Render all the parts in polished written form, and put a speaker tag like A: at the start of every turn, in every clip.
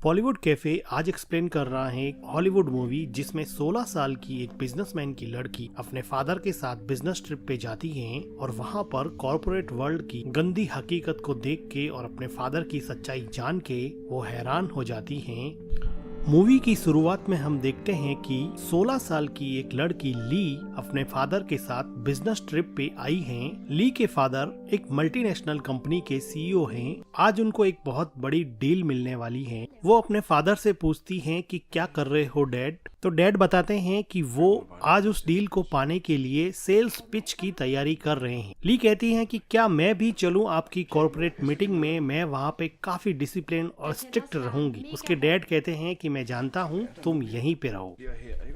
A: Bollywood cafe आज explain कर रहा है एक हॉलीवुड मूवी जिसमें 16 साल की एक बिजनेसमैन की लड़की अपने फादर के साथ बिजनेस ट्रिप पे जाती है और वहाँ पर कॉर्पोरेट वर्ल्ड की गंदी हकीकत को देख के और अपने फादर की सच्चाई जान के वो हैरान हो जाती हैं। मूवी की शुरुआत में हम देखते हैं कि 16 साल की एक लड़की ली अपने फादर के साथ बिजनेस ट्रिप पे आई हैं। ली के फादर एक मल्टीनेशनल कंपनी के सीईओ हैं। आज उनको एक बहुत बड़ी डील मिलने वाली है। वो अपने फादर से पूछती हैं कि क्या कर रहे हो डैड। तो डैड बताते हैं कि वो आज उस डील को पाने के लिए सेल्स पिच की तैयारी कर रहे हैं। ली कहती हैं कि क्या मैं भी चलूं आपकी कॉर्पोरेट मीटिंग में, मैं वहाँ पे काफी डिसिप्लिन और स्ट्रिक्ट रहूंगी। उसके डैड कहते हैं कि मैं जानता हूँ तुम यहीं पे रहो।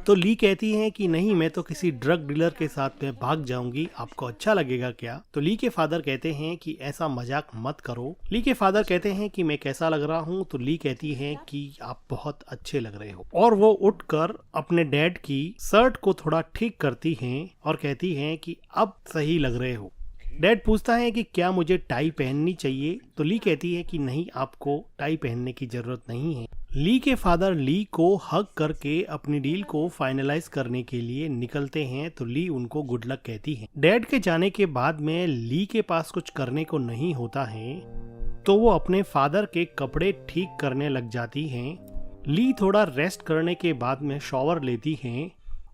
A: तो ली कहती हैं कि नहीं, मैं तो किसी ड्रग डीलर के साथ में भाग जाऊंगी, आपको अच्छा लगेगा क्या। तो ली के फादर कहते हैं कि ऐसा मजाक मत करो। ली के फादर कहते हैं कि मैं कैसा लग रहा हूँ। तो ली कहती है कि आप बहुत अच्छे लग रहे हो और वो उठकर अपने डैड की शर्ट को थोड़ा ठीक करती हैं और कहती हैं कि अब सही लग रहे हो। डैड पूछता है कि क्या मुझे टाई पहननी चाहिए। तो ली कहती है कि नहीं, आपको टाई पहनने की जरूरत नहीं है। ली के फादर ली को हग करके अपनी डील को फाइनलाइज करने के लिए निकलते हैं। तो ली उनको गुड लक कहती है। डैड के जाने के बाद में ली के पास कुछ करने को नहीं होता है तो वो अपने फादर के कपड़े ठीक करने लग जाती हैं। ली थोड़ा रेस्ट करने के बाद में शॉवर लेती हैं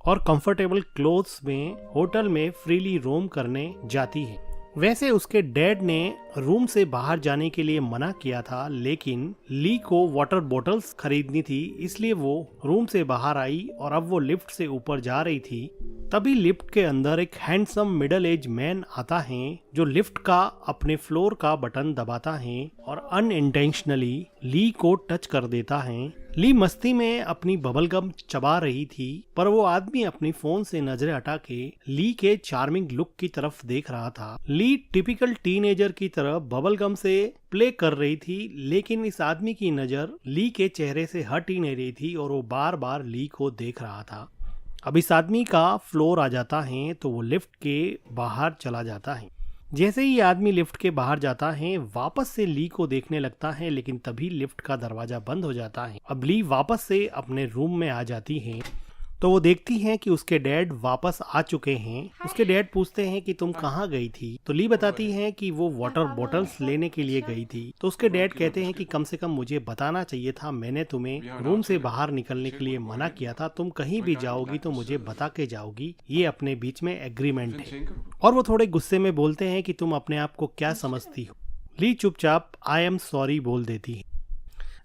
A: और कंफर्टेबल क्लोथ्स में होटल में फ्रीली रोम करने जाती है। वैसे उसके डैड ने रूम से बाहर जाने के लिए मना किया था, लेकिन ली को वाटर बॉटल्स खरीदनी थी, इसलिए वो रूम से बाहर आई और अब वो लिफ्ट से ऊपर जा रही थी। तभी लिफ्ट के अंदर एक हैंडसम मिडिल एज मैन आता है जो लिफ्ट का अपने फ्लोर का बटन दबाता है और अनइंटेंशनली ली को टच कर देता है। ली मस्ती में अपनी बबल गम चबा रही थी, पर वो आदमी अपनी फोन से नजरें हटा के ली के चार्मिंग लुक की तरफ देख रहा था। ली टिपिकल टीनेजर की तरह बबल गम से प्ले कर रही थी, लेकिन इस आदमी की नजर ली के चेहरे से हट ही नहीं रही थी और वो बार बार ली को देख रहा था। अब इस आदमी का फ्लोर आ जाता है तो वो लिफ्ट के बाहर चला जाता है। जैसे ही आदमी लिफ्ट के बाहर जाता है, वापस से ली को देखने लगता है, लेकिन तभी लिफ्ट का दरवाजा बंद हो जाता है। अब ली वापस से अपने रूम में आ जाती है तो वो देखती हैं कि उसके डैड वापस आ चुके हैं। उसके डैड पूछते हैं कि तुम कहाँ गई थी। तो ली बताती है कि वो वाटर बॉटल्स लेने के लिए गई थी। तो उसके डैड कहते हैं कि कम से कम मुझे बताना चाहिए था, मैंने तुम्हें रूम से बाहर निकलने के लिए मना किया था, तुम कहीं भी जाओगी तो मुझे बता के जाओगी, ये अपने बीच में एग्रीमेंट है। और वो थोड़े गुस्से में बोलते हैं कि तुम अपने आप को क्या समझती हो। ली चुपचाप आई एम सॉरी बोल देती है।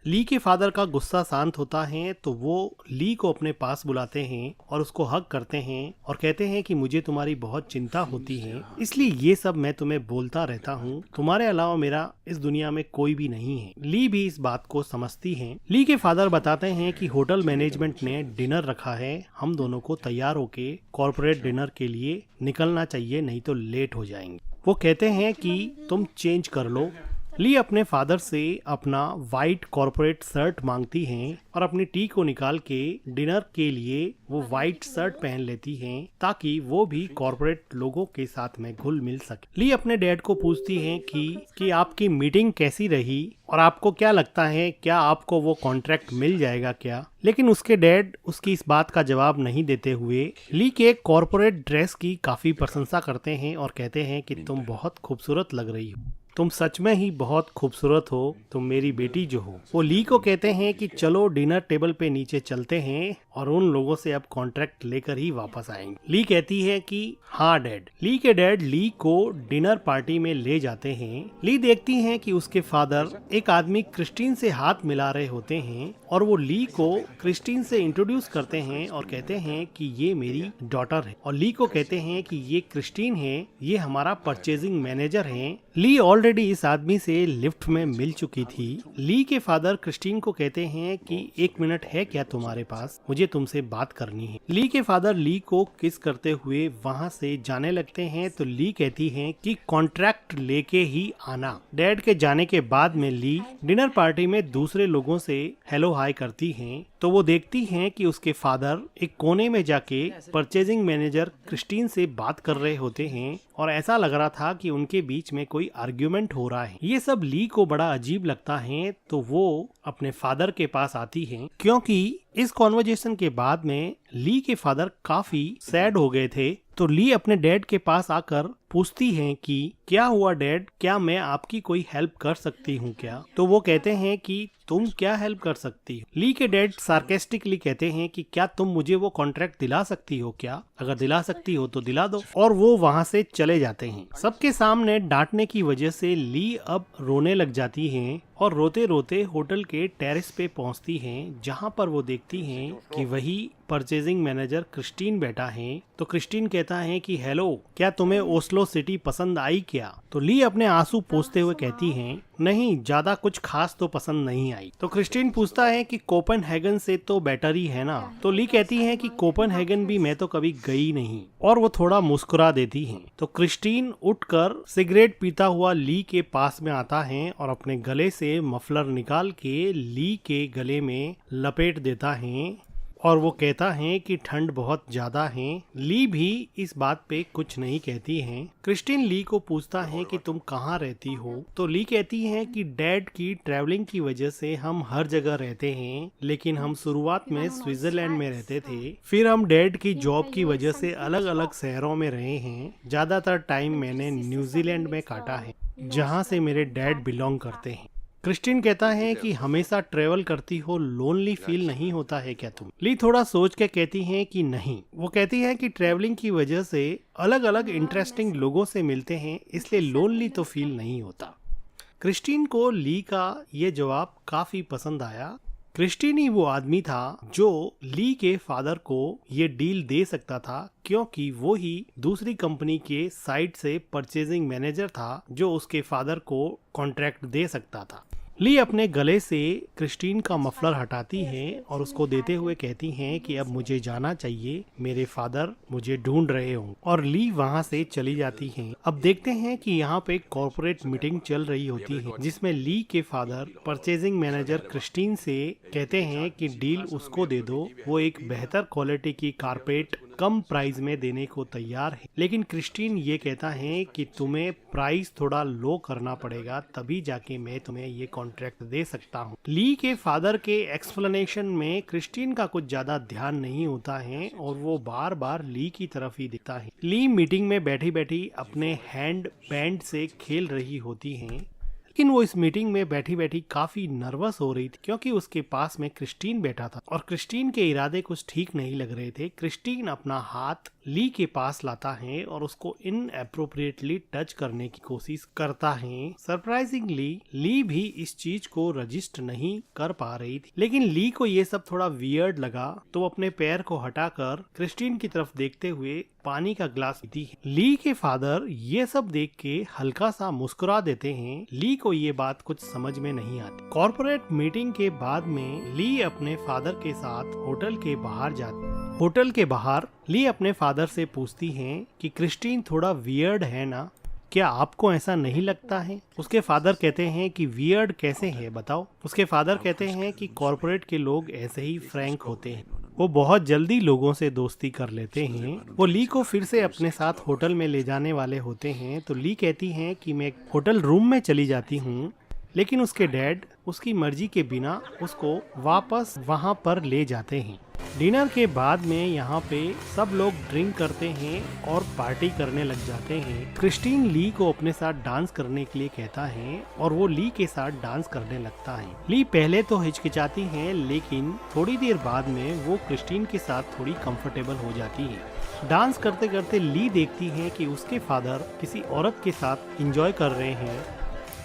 A: ली के फादर का गुस्सा शांत होता है तो वो ली को अपने पास बुलाते हैं और उसको हग करते हैं और कहते हैं कि मुझे तुम्हारी बहुत चिंता होती है, इसलिए ये सब मैं तुम्हें बोलता रहता हूँ, तुम्हारे अलावा मेरा इस दुनिया में कोई भी नहीं है। ली भी इस बात को समझती है। ली के फादर बताते हैं कि होटल मैनेजमेंट ने डिनर रखा है, हम दोनों को तैयार होके कॉर्पोरेट डिनर के लिए निकलना चाहिए, नहीं तो लेट हो जाएंगे। वो कहते हैं कि तुम चेंज कर लो। ली अपने फादर से अपना वाइट कॉर्पोरेट शर्ट मांगती हैं और अपनी टी को निकाल के डिनर के लिए वो वाइट शर्ट पहन लेती हैं ताकि वो भी कॉर्पोरेट लोगों के साथ में घुल मिल सके। ली अपने डैड को पूछती हैं कि आपकी मीटिंग कैसी रही और आपको क्या लगता है, क्या आपको वो कॉन्ट्रैक्ट मिल जाएगा क्या। लेकिन उसके डैड उसकी इस बात का जवाब नहीं देते हुए ली के कॉर्पोरेट ड्रेस की काफी प्रशंसा करते हैं और कहते हैं कि तुम बहुत खूबसूरत लग रही हो, तुम सच में ही बहुत खूबसूरत हो, तुम मेरी बेटी जो हो। वो ली को कहते हैं कि चलो डिनर टेबल पे नीचे चलते हैं और उन लोगों से अब कॉन्ट्रैक्ट लेकर ही वापस आएंगे। ली कहती है कि हाँ डैड। ली के डैड ली को डिनर पार्टी में ले जाते हैं। ली देखती हैं कि उसके फादर एक आदमी क्रिस्टीन से हाथ मिला रहे होते हैं और वो ली को क्रिस्टीन से इंट्रोड्यूस करते हैं और कहते हैं कि ये मेरी डॉटर है। और ली को कहते हैं कि ये क्रिस्टीन है, ये हमारा परचेजिंग मैनेजर है। ली ऑलरेडी इस आदमी से लिफ्ट में मिल चुकी थी। ली के फादर क्रिस्टीन को कहते हैं कि 1 मिनट है क्या तुम्हारे पास, मुझे तुमसे बात करनी है। ली के फादर ली को किस करते हुए वहाँ से जाने लगते हैं तो ली कहती है कि कॉन्ट्रैक्ट लेके ही आना। डैड के जाने के बाद में ली डिनर पार्टी में दूसरे लोगों से हेलो हाय करती हैं तो वो देखती हैं कि उसके फादर एक कोने में जाके परचेजिंग मैनेजर क्रिस्टीन से बात कर रहे होते हैं और ऐसा लग रहा था कि उनके बीच में कोई आर्ग्यूमेंट हो रहा है। ये सब ली को बड़ा अजीब लगता है तो वो अपने फादर के पास आती हैं क्योंकि इस कॉन्वर्जेशन के बाद में ली के फादर काफी सैड हो गए थे। तो ली अपने डैड के पास आकर पूछती हैं कि क्या हुआ डैड, क्या मैं आपकी कोई हेल्प कर सकती हूँ क्या? तो वो कहते हैं कि तुम क्या हेल्प कर सकती हो? ली के डैड सार्केस्टिकली कहते हैं कि क्या तुम मुझे वो कॉन्ट्रैक्ट दिला सकती हो क्या? अगर दिला सकती हो तो दिला दो। और वो वहाँ से चले जाते हैं। सबके सामने डांटने की वजह से ली अब रोने लग जाती हैं और रोते रोते होटल के टेरेस पे पहुंचती हैं जहां पर वो देखती हैं कि वही परचेजिंग मैनेजर क्रिस्टीन बैठा है। तो क्रिस्टीन कहता है कि हेलो, क्या तुम्हें ओस्लो सिटी पसंद आई क्या? तो ली अपने आंसू पोंछते हुए कहती हैं नहीं, ज्यादा कुछ खास तो पसंद नहीं आई। तो क्रिस्टीन पूछता है कि कोपेनहेगन से तो बेटर ही है ना? तो ली कहती है कि कोपेनहेगन भी मैं तो कभी गई नहीं, और वो थोड़ा मुस्कुरा देती हैं। तो क्रिस्टीन उठकर सिगरेट पीता हुआ ली के पास में आता है और अपने गले से मफलर निकाल के ली के गले में लपेट देता है और वो कहता है कि ठंड बहुत ज्यादा है। ली भी इस बात पे कुछ नहीं कहती है। क्रिस्टीन ली को पूछता है कि तुम कहाँ रहती हो? तो ली कहती है कि डैड की ट्रैवलिंग की वजह से हम हर जगह रहते हैं, लेकिन हम शुरुआत में स्विट्जरलैंड में रहते थे, फिर हम डैड की जॉब की वजह से अलग अलग शहरों में रहे हैं। ज्यादातर टाइम मैंने न्यूजीलैंड में काटा है जहाँ से मेरे डैड बिलोंग करते हैं। क्रिस्टीन कहता है कि हमेशा ट्रेवल करती हो, लोनली फील नहीं होता है क्या तुम? ली थोड़ा सोच के कहती है कि नहीं। वो कहती है कि ट्रेवलिंग की वजह से अलग अलग इंटरेस्टिंग लोगों से मिलते हैं, इसलिए लोनली तो फील नहीं होता। क्रिस्टीन को ली का ये जवाब काफी पसंद आया। क्रिस्टीन ही वो आदमी था जो ली के फादर को ये डील दे सकता था क्योंकि वो ही दूसरी कंपनी के साइड से परचेजिंग मैनेजर था जो उसके फादर को कॉन्ट्रैक्ट दे सकता था। ली अपने गले से क्रिस्टीन का मफलर हटाती हैं और उसको देते हुए कहती हैं कि अब मुझे जाना चाहिए, मेरे फादर मुझे ढूंढ रहे हों, और ली वहां से चली जाती हैं। अब देखते हैं कि यहाँ पे एक कॉर्पोरेट मीटिंग चल रही होती है जिसमें ली के फादर परचेजिंग मैनेजर क्रिस्टीन से कहते हैं कि डील उसको दे दो, वो एक बेहतर क्वालिटी की कारपेट कम प्राइस में देने को तैयार है। लेकिन क्रिस्टीन ये कहता है कि तुम्हें प्राइस थोड़ा लो करना पड़ेगा, तभी जाके मैं तुम्हें ये कॉन्ट्रैक्ट दे सकता हूँ। ली के फादर के एक्सप्लेनेशन में क्रिस्टीन का कुछ ज्यादा ध्यान नहीं होता है और वो बार बार ली की तरफ ही दिखता है। ली मीटिंग में बैठी बैठी अपने हैंड बैंड से खेल रही होती है, लेकिन वो इस मीटिंग में बैठी बैठी काफी नर्वस हो रही थी क्योंकि उसके पास में क्रिस्टीन बैठा था और क्रिस्टीन के इरादे कुछ ठीक नहीं लग रहे थे। क्रिस्टीन अपना हाथ ली के पास लाता है और उसको इनएप्रोप्रिएटली टच करने की कोशिश करता है। सरप्राइजिंगली ली भी इस चीज को रजिस्ट नहीं कर पा रही थी, लेकिन ली को ये सब थोड़ा वियर्ड लगा तो अपने पैर को हटाकर क्रिस्टीन की तरफ देखते हुए पानी का ग्लास पीती है। ली के फादर ये सब देख के हल्का सा मुस्कुरा देते हैं। ली को ये बात कुछ समझ में नहीं आती। कॉर्पोरेट मीटिंग के बाद में ली अपने फादर के साथ होटल के बाहर जाती। होटल के बाहर ली अपने फादर से पूछती हैं कि क्रिस्टीन थोड़ा वियर्ड है ना, क्या आपको ऐसा नहीं लगता है? उसके फादर कहते हैं कि वियर्ड कैसे है बताओ। उसके फादर कहते हैं कि कॉर्पोरेट के लोग ऐसे ही फ्रैंक होते हैं, वो बहुत जल्दी लोगों से दोस्ती कर लेते हैं। वो ली को फिर से अपने साथ होटल में ले जाने वाले होते हैं तो ली कहती हैं कि मैं होटल रूम में चली जाती हूँ, लेकिन उसके डैड उसकी मर्जी के बिना उसको वापस वहाँ पर ले जाते हैं। डिनर के बाद में यहाँ पे सब लोग ड्रिंक करते हैं और पार्टी करने लग जाते हैं। क्रिस्टीन ली को अपने साथ डांस करने के लिए कहता है और वो ली के साथ डांस करने लगता है। ली पहले तो हिचकिचाती है, लेकिन थोड़ी देर बाद में वो क्रिस्टीन के साथ थोड़ी कंफर्टेबल हो जाती है। डांस करते करते ली देखती है कि उसके फादर किसी औरत के साथ एंजॉय कर रहे हैं,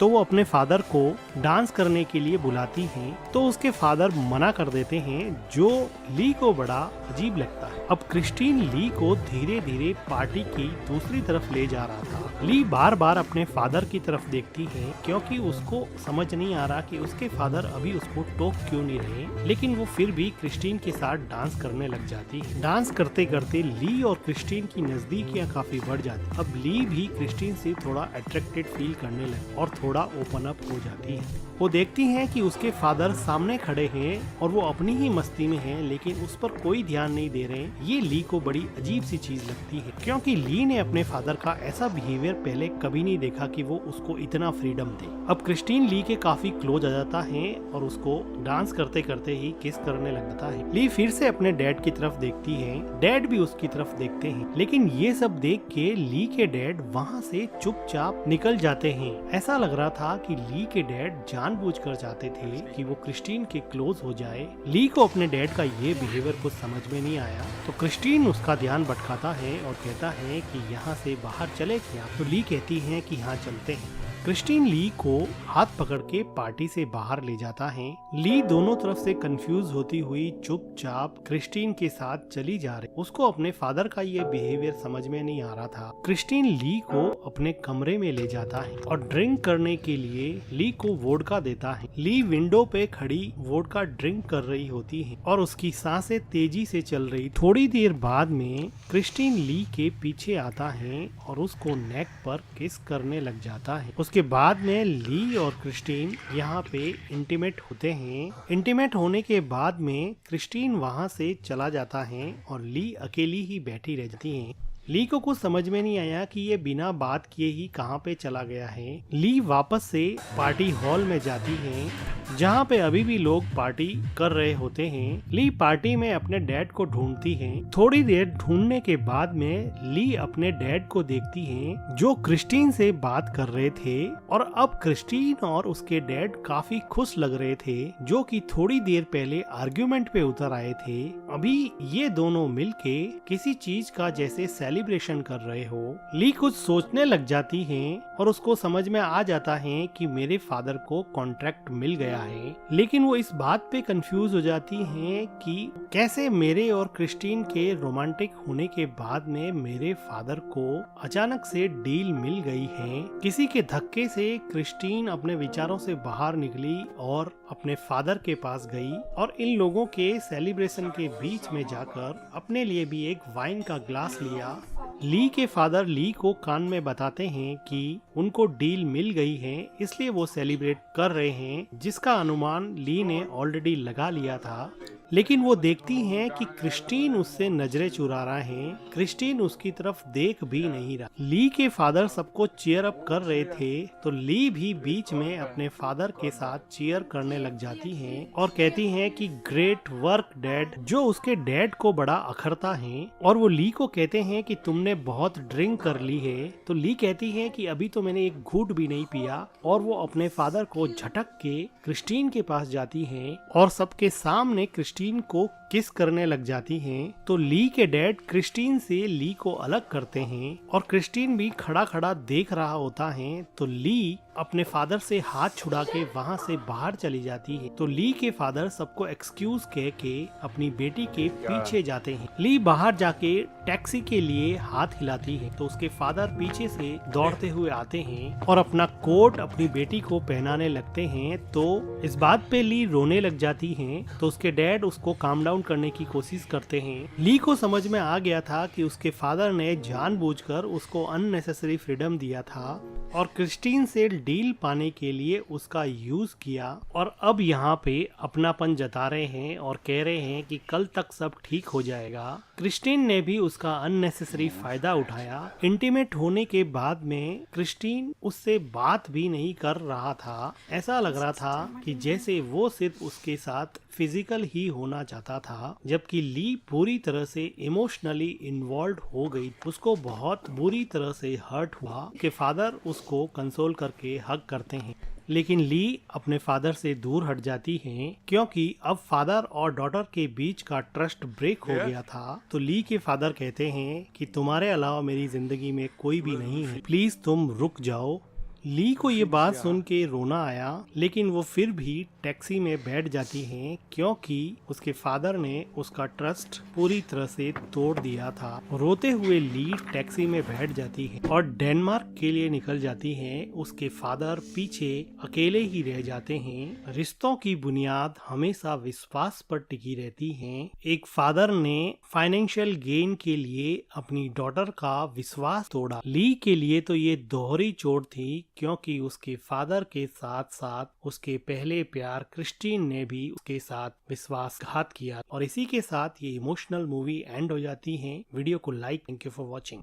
A: तो वो अपने फादर को डांस करने के लिए बुलाती हैं, तो उसके फादर मना कर देते हैं, जो ली को बड़ा अजीब लगता है। अब क्रिस्टीन ली को धीरे धीरे पार्टी की दूसरी तरफ ले जा रहा था। ली बार बार अपने फादर की तरफ देखती है, क्योंकि उसको समझ नहीं आ रहा कि उसके फादर अभी उसको टोक क्यों नहीं रहे, लेकिन वो फिर भी क्रिस्टीन के साथ डांस करने लग जाती है। डांस करते करते ली और क्रिस्टीन की नजदीकियां काफी बढ़ जाती। अब ली भी क्रिस्टीन से थोड़ा अट्रैक्टेड फील करने लगी और थोड़ा ओपन अप हो जाती है। वो देखती हैं कि उसके फादर सामने खड़े हैं और वो अपनी ही मस्ती में हैं, लेकिन उस पर कोई ध्यान नहीं दे रहे। ये ली को बड़ी अजीब सी चीज लगती है, क्योंकि ली ने अपने फादर का ऐसा बिहेवियर पहले कभी नहीं देखा कि वो उसको इतना फ्रीडम दे। अब क्रिस्टीन ली के काफी क्लोज आ जाता है और उसको डांस करते करते ही किस करने लग जाता है। ली फिर से अपने डैड की तरफ देखती है, डैड भी उसकी तरफ देखते हैं, लेकिन ये सब देख के ली के डैड वहाँ से चुपचाप निकल जाते हैं। ऐसा लग रहा था कि ली के डैड जानबूझकर चाहते थे कि वो क्रिस्टीन के क्लोज हो जाए। ली को अपने डैड का ये बिहेवियर कुछ समझ में नहीं आया, तो क्रिस्टीन उसका ध्यान भटकाता है और कहता है कि यहाँ से बाहर चले क्या। तो ली कहती है कि हाँ चलते हैं। क्रिस्टीन ली को हाथ पकड़ के पार्टी से बाहर ले जाता है। ली दोनों तरफ से कंफ्यूज होती हुई चुपचाप क्रिस्टीन के साथ चली जा रही। उसको अपने फादर का ये बिहेवियर समझ में नहीं आ रहा था। क्रिस्टीन ली को अपने कमरे में ले जाता है और ड्रिंक करने के लिए ली को वोडका देता है। ली विंडो पे खड़ी वोडका ड्रिंक कर रही होती है और उसकी सांसें तेजी से चल रही। थोड़ी देर बाद में क्रिस्टीन ली के पीछे आता है और उसको नेक पर किस करने लग जाता है। उसके बाद में ली और क्रिस्टीन यहाँ पे इंटीमेट होते हैं। इंटीमेट होने के बाद में क्रिस्टीन वहाँ से चला जाता है और ली अकेली ही बैठी रह जाती है। ली को कुछ समझ में नहीं आया कि ये बिना बात किए ही कहाँ पे चला गया है। ली वापस से पार्टी हॉल में जाती है, जहाँ पे अभी भी लोग पार्टी कर रहे होते हैं। ली पार्टी में अपने डैड को ढूंढती है। थोड़ी देर ढूंढने के बाद में ली अपने डैड को देखती है, जो क्रिस्टीन से बात कर रहे थे। और अब क्रिस्टीन और उसके डैड काफी खुश लग रहे थे, जो कि थोड़ी देर पहले आर्ग्यूमेंट पे उतर आए थे। अभी ये दोनों मिलके किसी चीज का जैसे सेलिब्रेशन कर रहे हो। ली कुछ सोचने लग जाती हैं और उसको समझ में आ जाता है कि मेरे फादर को कॉन्ट्रैक्ट मिल गया है, लेकिन वो इस बात पे कंफ्यूज हो जाती हैं कि कैसे मेरे और क्रिस्टीन के रोमांटिक होने के बाद में मेरे फादर को अचानक से डील मिल गई है। किसी के धक्के से क्रिस्टीन अपने विचारों से बाहर निकली और अपने फादर के पास गई और इन लोगों के सेलिब्रेशन के बीच में जाकर अपने लिए भी एक वाइन का ग्लास लिया। ली के फादर ली को कान में बताते हैं कि उनको डील मिल गई है, इसलिए वो सेलिब्रेट कर रहे हैं, जिसका अनुमान ली ने ऑलरेडी लगा लिया था। लेकिन वो देखती हैं कि क्रिस्टीन उससे नजरें चुरा रहा है। क्रिस्टीन उसकी तरफ देख भी नहीं रहा। ली के फादर सबको चीयर अप कर रहे थे, तो ली भी बीच में अपने फादर के साथ चीयर करने लग जाती हैं और कहती हैं कि ग्रेट वर्क डैड, जो उसके डैड को बड़ा अखरता है। और वो ली को कहते हैं कि तुमने बहुत ड्रिंक कर ली है। तो ली कहती है कि अभी तो मैंने एक घूंट भी नहीं पिया, और वो अपने फादर को झटक के क्रिस्टीन के पास जाती हैं और सबके सामने क्रिस्टीन को किस करने लग जाती हैं। तो ली के डैड क्रिस्टीन से ली को अलग करते हैं और क्रिस्टीन भी खड़ा खड़ा देख रहा होता है। तो ली अपने फादर से हाथ छुड़ा के वहाँ से बाहर चली जाती है। तो ली के फादर सबको एक्सक्यूज कह के अपनी बेटी के पीछे जाते हैं। ली बाहर जाके टैक्सी के लिए हाथ हिलाती है, तो उसके फादर पीछे से दौड़ते हुए आते हैं और अपना कोट अपनी बेटी को पहनाने लगते हैं। तो इस बात पे ली रोने लग जाती है, तो उसके डैड उसको काम डाउन करने की कोशिश करते हैं। ली को समझ में आ गया था कि उसके फादर ने जानबूझकर उसको अननेसेसरी फ्रीडम दिया था और क्रिस्टीन से डील पाने के लिए उसका यूज किया, और अब यहाँ पे अपनापन जता रहे हैं और कह रहे हैं कि कल तक सब ठीक हो जाएगा। क्रिस्टीन ने भी उसका अननेसेसरी फायदा उठाया। इंटीमेट होने के बाद में क्रिस्टीन उससे बात भी नहीं कर रहा था। ऐसा लग रहा था कि जैसे वो सिर्फ उसके साथ फिजिकल ही होना चाहता था, जबकि ली पूरी तरह से इमोशनली इन्वॉल्व हो गई। उसको बहुत बुरी तरह से हर्ट हुआ कि फादर उसको कंसोल करके हग करते हैं, लेकिन ली अपने फादर से दूर हट जाती हैं, क्योंकि अब फादर और डॉटर के बीच का ट्रस्ट ब्रेक हो गया था। तो ली के फादर कहते हैं कि तुम्हारे अलावा मेरी जिंदगी में कोई भी नहीं है, प्लीज तुम रुक जाओ। ली को ये बात सुन के रोना आया, लेकिन वो फिर भी टैक्सी में बैठ जाती हैं क्योंकि उसके फादर ने उसका ट्रस्ट पूरी तरह से तोड़ दिया था। रोते हुए ली टैक्सी में बैठ जाती है और डेनमार्क के लिए निकल जाती हैं। उसके फादर पीछे अकेले ही रह जाते हैं। रिश्तों की बुनियाद हमेशा विश्वास पर टिकी रहती है। एक फादर ने फाइनेंशियल गेन के लिए अपनी डॉटर का विश्वास तोड़ा। ली के लिए तो ये दोहरी चोट थी क्योंकि उसके फादर के साथ साथ उसके पहले प्यार क्रिस्टीन ने भी उसके साथ विश्वासघात किया। और इसी के साथ ये इमोशनल मूवी एंड हो जाती है। वीडियो को like, thank you for watching.